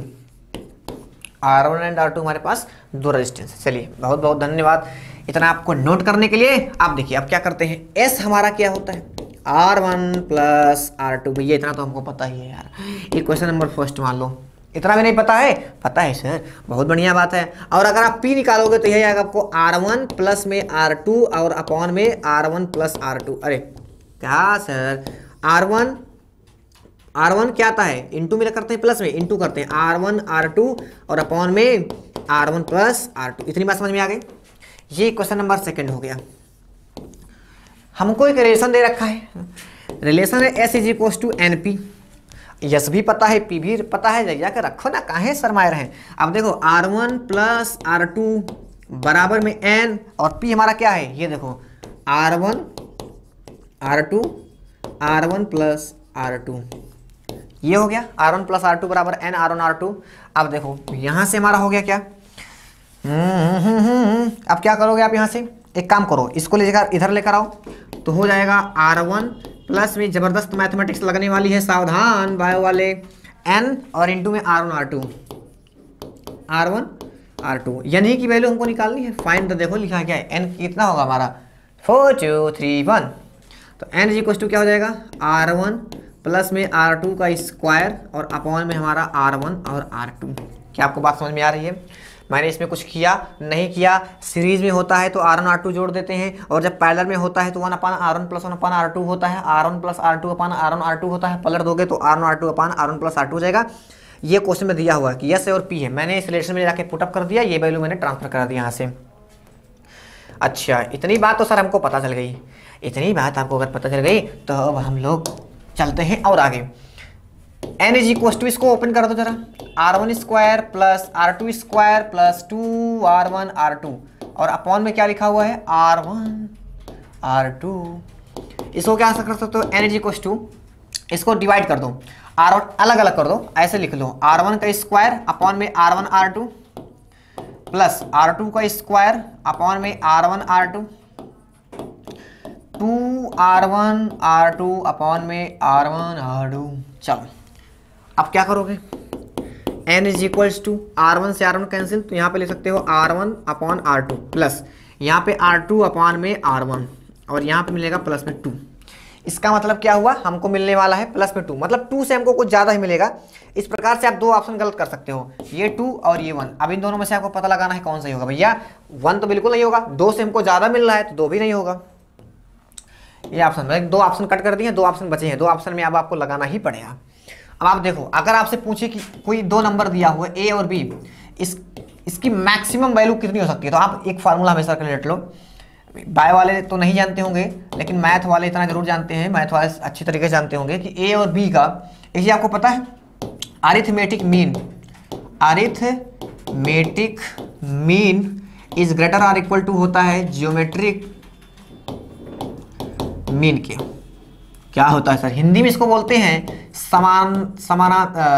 हमारे पास 2 रजिस्टेंस। चलिए बहुत बहुत धन्यवाद इतना आपको नोट करने के लिए। आप देखिए अब क्या करते हैं, S हमारा क्या होता है, R1 प्लस R2। भैया इतना तो हमको पता ही है यार, ये क्वेश्चन नंबर फर्स्ट मान लो, इतना भी नहीं पता है? पता है सर, बहुत बढ़िया बात है। और अगर आप P निकालोगे तो यही आएगा आपको R1 प्लस में R2 और अपॉन में R1 प्लस R2। अरे क्या सर, R1 क्या आता है, इंटू में करते हैं, प्लस में इंटू करते हैं, R1 R2 और अपॉन में R1 प्लस R2। इतनी बात समझ में आ गई। ये क्वेश्चन नंबर सेकंड हो गया। हमको एक रिलेशन दे रखा है, रिलेशन है S is equal to n P. S भी पता है, पी भी पता है, जाकर रखो ना, काहे शर्माए रहे। अब देखो R1 प्लस R2 बराबर में n, और पी हमारा क्या है, ये देखो R1 प्लस R2, ये हो गया R1 प्लस R2 बराबर n R1 R2। अब देखो यहां से हमारा हो गया क्या, अब क्या करोगे आप, यहां से एक काम करो, इसको लेकर इधर लेकर आओ, तो हो जाएगा R1 प्लस में जबरदस्त मैथमेटिक्स लगने वाली है, सावधान बायो वाले, n और इंटू में R1 R2 यानी की वैल्यू हमको निकालनी है। फाइंड द, देखो लिखा क्या है, n कितना होगा हमारा 4 2 3 1, तो n इक्वल टू क्या हो जाएगा, R1 प्लस में R2 का स्क्वायर और अपॉन में हमारा R1 और R2। क्या आपको बात समझ में आ रही है? मैंने इसमें कुछ किया नहीं किया। सीरीज में होता है तो R1 R2 जोड़ देते हैं, और जब पैरेलल में होता है तो 1 अपान R1 प्लस 1 अपान R2 होता है, R1 प्लस R2 अपान R1 R2 होता है। पलट दोगे तो R1 R2 अपान R1 प्लस R2 हो जाएगा। ये क्वेश्चन में दिया हुआ है कि यस और पी है, मैंने इस रिलेशन में जाके पुटअप कर दिया, ये वैल्यू मैंने ट्रांसफर करा दी यहाँ से। अच्छा इतनी बात तो सर हमको पता चल गई। इतनी बात आपको अगर पता चल गई तो अब हम लोग चलते हैं और आगे। n इज इक्वल टू, इसको ओपन कर दो जरा, R1 square plus R2 square plus 2R1 R2, और अपॉन में क्या लिखा हुआ है, R1 R2। इसको क्या कर सकते हो, n इज इक्वल टू इसको डिवाइड कर दो, R1 अलग अलग कर दो, ऐसे लिख लो R1 का स्क्वायर अपॉन में R1 R2 प्लस R2 का स्क्वायर अपॉन में R1 R2 2R1 R2 upon में R1 R2। चलो अब क्या करोगे, n is equals to R1 से R1 कैंसिल, तो यहाँ पे ले सकते हो R1 अपॉन R2 प्लस यहाँ पे R2 अपॉन में R1 और यहाँ पे मिलेगा प्लस में 2। इसका मतलब क्या हुआ, हमको मिलने वाला है प्लस में 2, मतलब 2 से हमको कुछ ज़्यादा ही मिलेगा। इस प्रकार से आप दो ऑप्शन गलत कर सकते हो, ये 2 और ये 1। अब इन दोनों में से आपको पता लगाना है कौन सही होगा। भैया 1 तो बिल्कुल नहीं होगा, 2 से हमको ज़्यादा मिल रहा है तो 2 भी नहीं होगा। ये ऑप्शन, 2 ऑप्शन कट कर दिए, 2 ऑप्शन बचे हैं, 2 ऑप्शन में अब आपको लगाना ही पड़ेगा। अब आप देखो, अगर आपसे पूछे कि कोई 2 नंबर दिया हुआ है A और B, इसकी मैक्सिमम वैल्यू कितनी हो सकती है, तो आप एक फार्मूला हमेशा कैलकुलेट लो। बायो वाले तो नहीं जानते होंगे, लेकिन मैथ वाले इतना जरूर जानते हैं, मैथ वाले अच्छी तरीके से जानते होंगे कि A और B का एक चीज आपको पता है, अरिथमेटिक मीन इज ग्रेटर और इक्वल टू होता है जियोमेट्रिक मीन के। क्या होता है सर, हिंदी में इसको बोलते हैं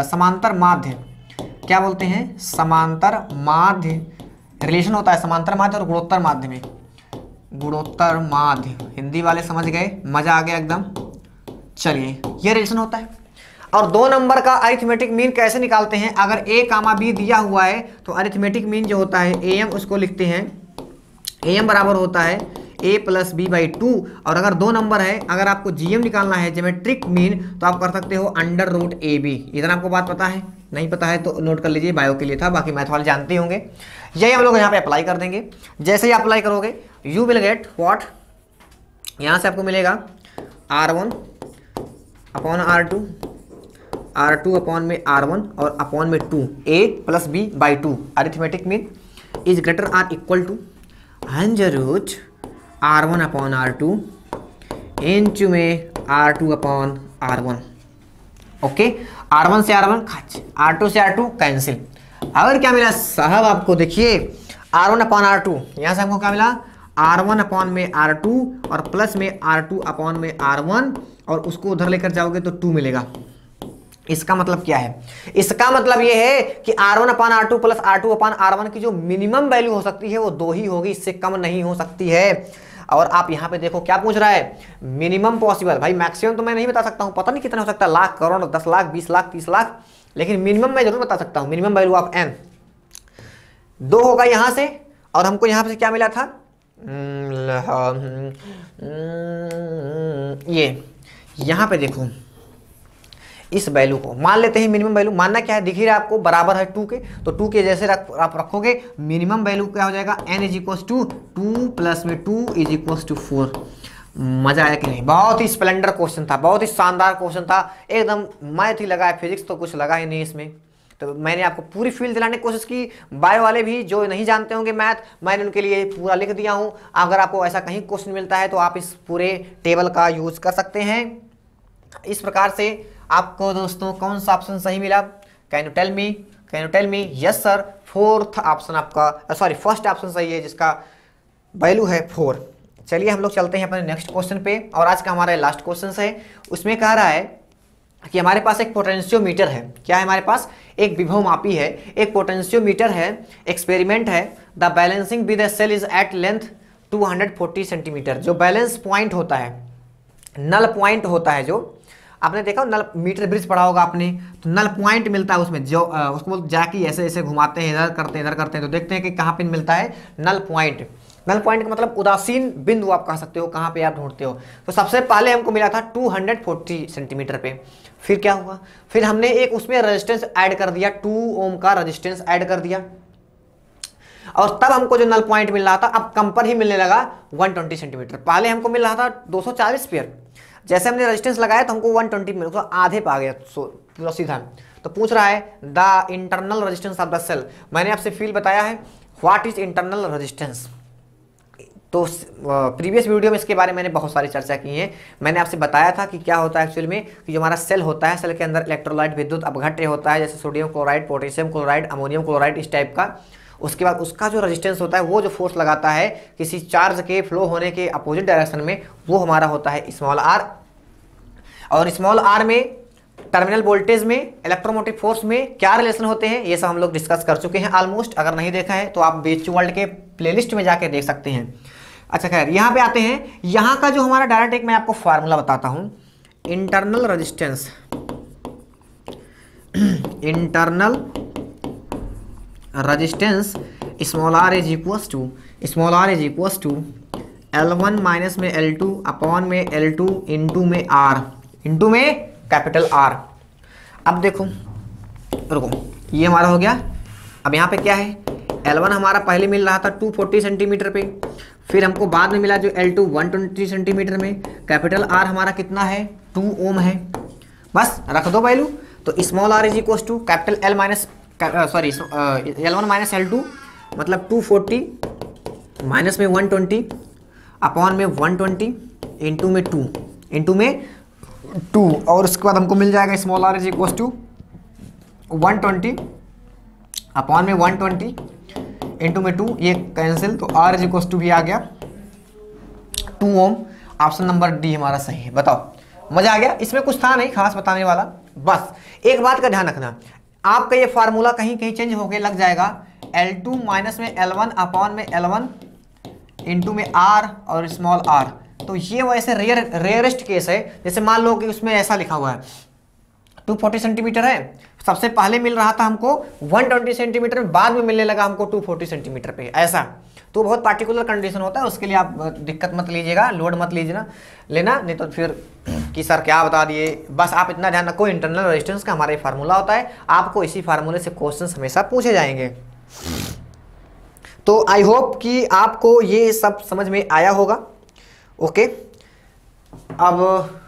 समांतर माध्य। क्या बोलते हैं, समांतर माध्य। रिलेशन होता है समांतर माध्य और गुणोत्तर माध्य में, गुणोत्तर माध्य। हिंदी वाले समझ गए, मजा आ गया एकदम। चलिए ये रिलेशन होता है। और 2 नंबर का अरिथमेटिक मीन कैसे निकालते हैं, अगर A, B दिया हुआ है तो अरिथमेटिक मीन जो होता है AM, उसको लिखते हैं AM बराबर होता है A प्लस B बाई 2। और अगर 2 नंबर है, अगर आपको GM निकालना है, ज्योमेट्रिक मीन, तो आप कर सकते हो अंडर रूट AB। इतना आपको बात पता है, नहीं पता है तो नोट कर लीजिए, बायो के लिए था, बाकी मैथ वाले जानते होंगे। यही हम लोग यहाँ पे अप्लाई कर देंगे। जैसे ही अप्लाई करोगे यू विल गेट व्हाट, यहाँ से आपको मिलेगा R1 upon R2, R2 upon में R1 और अपॉन में 2, A plus B by 2। Arithmetic mean is greater or equal to under root R1 upon R2 into में R2 upon R1। Okay, R1 से R1 खच, R2 से R2 कैंसिल। अगर क्या मिला साहब आपको, देखिए R1 अपॉन R2, यहाँ से हमको क्या मिला R1 अपॉन में R2 और प्लस में R2 अपॉन में R1, और उसको उधर लेकर जाओगे तो 2 मिलेगा। इसका मतलब क्या है, इसका मतलब ये है कि R1 upon R2 plus R2 upon R1 की जो मिनिमम वैल्यू हो सकती है वो 2 ही होगी, इससे कम नहीं हो सकती है। और आप यहाँ पे देखो क्या पूछ रहा है, मिनिमम पॉसिबल। भाई मैक्सिमम तो मैं नहीं बता सकता हूँ, पता नहीं कितना हो सकता है, लाख, करोड़, 10 लाख, 20 लाख, 30 लाख, लेकिन मिनिमम मैं जरूर बता सकता हूँ। मिनिमम वैल्यू ऑफ n 2 होगा यहाँ से, और हमको यहाँ से क्या मिला था, ये यहाँ पे देखो, इस वैल्यू को मान लेते हैं मिनिमम वैल्यू। मानना क्या है, दिख ही रहा है आपको, बराबर है 2 के, तो 2 के जैसे आप रखोगे, मिनिमम वैल्यू क्या हो जाएगा, n is equal to 2 plus में 2 इज इक्वल टू 4। मजा आया कि नहीं, बहुत ही स्प्लेंडर क्वेश्चन था, बहुत ही शानदार क्वेश्चन था, एकदम मैथ ही लगा है, फिजिक्स तो कुछ लगा ही नहीं इसमें। तो मैंने आपको पूरी फील दिलाने की कोशिश की। बायो वाले भी जो नहीं जानते होंगे मैथ, मैंने उनके लिए पूरा लिख दिया हूँ। अगर आपको ऐसा कहीं क्वेश्चन मिलता है तो आप इस पूरे टेबल का यूज कर सकते हैं। इस प्रकार से आपको दोस्तों कौन सा ऑप्शन सही मिला, can you tell me, yes sir, fourth option आपका, सॉरी फर्स्ट ऑप्शन सही है जिसका वैल्यू है 4। चलिए हम लोग चलते हैं अपने नेक्स्ट क्वेश्चन पे, और आज का हमारा लास्ट क्वेश्चन है। उसमें कह रहा है कि हमारे पास एक पोटेंशियोमीटर है। क्या है हमारे पास, एक विभव मापी है, एक पोटेंशियोमीटर है, एक्सपेरिमेंट है। The balancing with the cell is at length 240 centimetre. जो बैलेंस पॉइंट होता है, नल पॉइंट होता है, जो आपने देखा नल, मीटर ब्रिज पढ़ा होगा आपने, तो नल पॉइंट मिलता है उसमें, जो उसको जाके ऐसे ऐसे घुमाते हैं, इधर करते हैं, तो देखते हैं कि कहाँ पे मिलता है नल पॉइंट। नल पॉइंट का मतलब उदासीन बिंदु आप कह सकते हो, कहाँ पे आप ढूंढते हो। तो सबसे पहले हमको मिला था 240 सेंटीमीटर पे। फिर क्या हुआ, फिर हमने एक उसमें रेजिस्टेंस ऐड कर दिया, 2 ओम का रेजिस्टेंस ऐड कर दिया, और तब हमको जो नल पॉइंट मिल रहा था, अब कम पर ही मिलने लगा 120 सेंटीमीटर। पहले हमको मिल रहा था 240 पेयर, जैसे हमने रेजिस्टेंस लगाया तो हमको 120 मिल, तो आधे पे आ गया पूरा सीधा। तो पूछ रहा है the internal resistance of the cell. मैंने आपसे फील बताया है, व्हाट इज इंटरनल रेजिस्टेंस। तो प्रीवियस वीडियो में इसके बारे में मैंने बहुत सारी चर्चा की है। मैंने आपसे बताया था कि क्या होता है एक्चुअल में, कि जो हमारा सेल होता है, सेल के अंदर इलेक्ट्रोलाइट विद्युत अपघट्य होता है, जैसे sodium chloride, potassium chloride, ammonium chloride, इस टाइप का। उसके बाद उसका जो रेजिस्टेंस होता है, वो जो फोर्स लगाता है किसी चार्ज के फ्लो होने के अपोजिट डायरेक्शन में, वो हमारा होता है स्मॉल r। और स्मॉल आर में टर्मिनल वोल्टेज में, इलेक्ट्रोमोटिव फोर्स में क्या रिलेशन होते हैं, ये सब हम लोग डिस्कस कर चुके हैं ऑलमोस्ट। अगर नहीं देखा है तो आप बीएचयू वर्ल्ड के प्लेलिस्ट में जाके देख सकते हैं। अच्छा खैर, यहाँ पे आते हैं। यहाँ का जो हमारा डायरेक्ट एक मैं आपको फार्मूला बताता हूँ। Internal resistance, internal resistance small r is equals to, small r is equals to L1 minus में L2 अपॉन में L2 इंटू में R इंटू में कैपिटल R। अब देखो, रुको, ये हमारा हो गया। अब यहाँ पे क्या है, L1 हमारा पहले मिल रहा था 240 सेंटीमीटर पे, फिर हमको बाद में मिला जो L2 120 सेंटीमीटर में, कैपिटल R हमारा कितना है 2 ओम है। बस रख दो वैल्यू। तो small r is equals to capital L minus L1 minus L2 मतलब 240 माइनस में 120 अपॉन में 120 इंटू में 2 इंटू में 2 और उसके बाद हमको मिल जाएगा small r is equals to 120 upon में 120 इंटू में 2, ये कैंसिल, तो आर इज इक्वल्स टू भी आ गया 2 ओम। ऑप्शन नंबर डी हमारा सही है। बताओ, मजा आ गया? इसमें कुछ था नहीं खास बताने वाला। बस एक बात का ध्यान रखना, आपका ये फार्मूला कहीं कहीं चेंज होके लग जाएगा। L2 माइनस में L1 अपॉन में L1 इंटू में R और स्मॉल r, तो ये वैसे रेयरेस्ट केस है। जैसे मान लो कि उसमें ऐसा लिखा हुआ है 240 सेंटीमीटर है, सबसे पहले मिल रहा था हमको 120 सेंटीमीटर में, बाद में मिलने लगा हमको 240 सेंटीमीटर पे, ऐसा। तो बहुत पार्टिकुलर कंडीशन होता है, उसके लिए आप दिक्कत मत लीजिएगा, लोड मत लीजिए लेना, नहीं तो फिर कि सर क्या बता दिए। बस आप इतना ध्यान रखो, इंटरनल रेजिस्टेंस का हमारा फार्मूला होता है, आपको इसी फार्मूले से क्वेश्चन हमेशा पूछे जाएंगे। तो आई होप कि आपको ये सब समझ में आया होगा। ओके, अब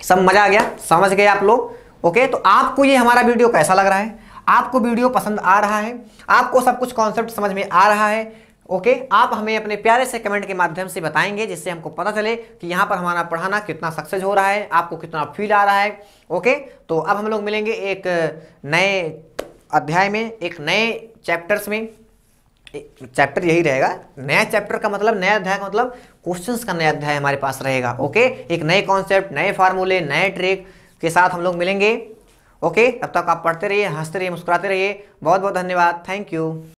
सब मजा आ गया, समझ गए आप लोग? ओके, तो आपको ये हमारा वीडियो कैसा लग रहा है? आपको वीडियो पसंद आ रहा है? आपको सब कुछ कॉन्सेप्ट समझ में आ रहा है? ओके, आप हमें अपने प्यारे से कमेंट के माध्यम से बताएंगे, जिससे हमको पता चले कि यहाँ पर हमारा पढ़ाना कितना सक्सेस हो रहा है, आपको कितना फील आ रहा है। ओके, तो अब हम लोग मिलेंगे एक नए अध्याय में, एक नए चैप्टर्स में। चैप्टर यही रहेगा, नया चैप्टर का मतलब, नया अध्याय का मतलब क्वेश्चंस का नया अध्याय हमारे पास रहेगा। ओके, एक नए कॉन्सेप्ट, नए फार्मूले, नए ट्रिक के साथ हम लोग मिलेंगे। ओके, तब तक आप पढ़ते रहिए, हंसते रहिए, मुस्कुराते रहिए। बहुत बहुत धन्यवाद, थैंक यू।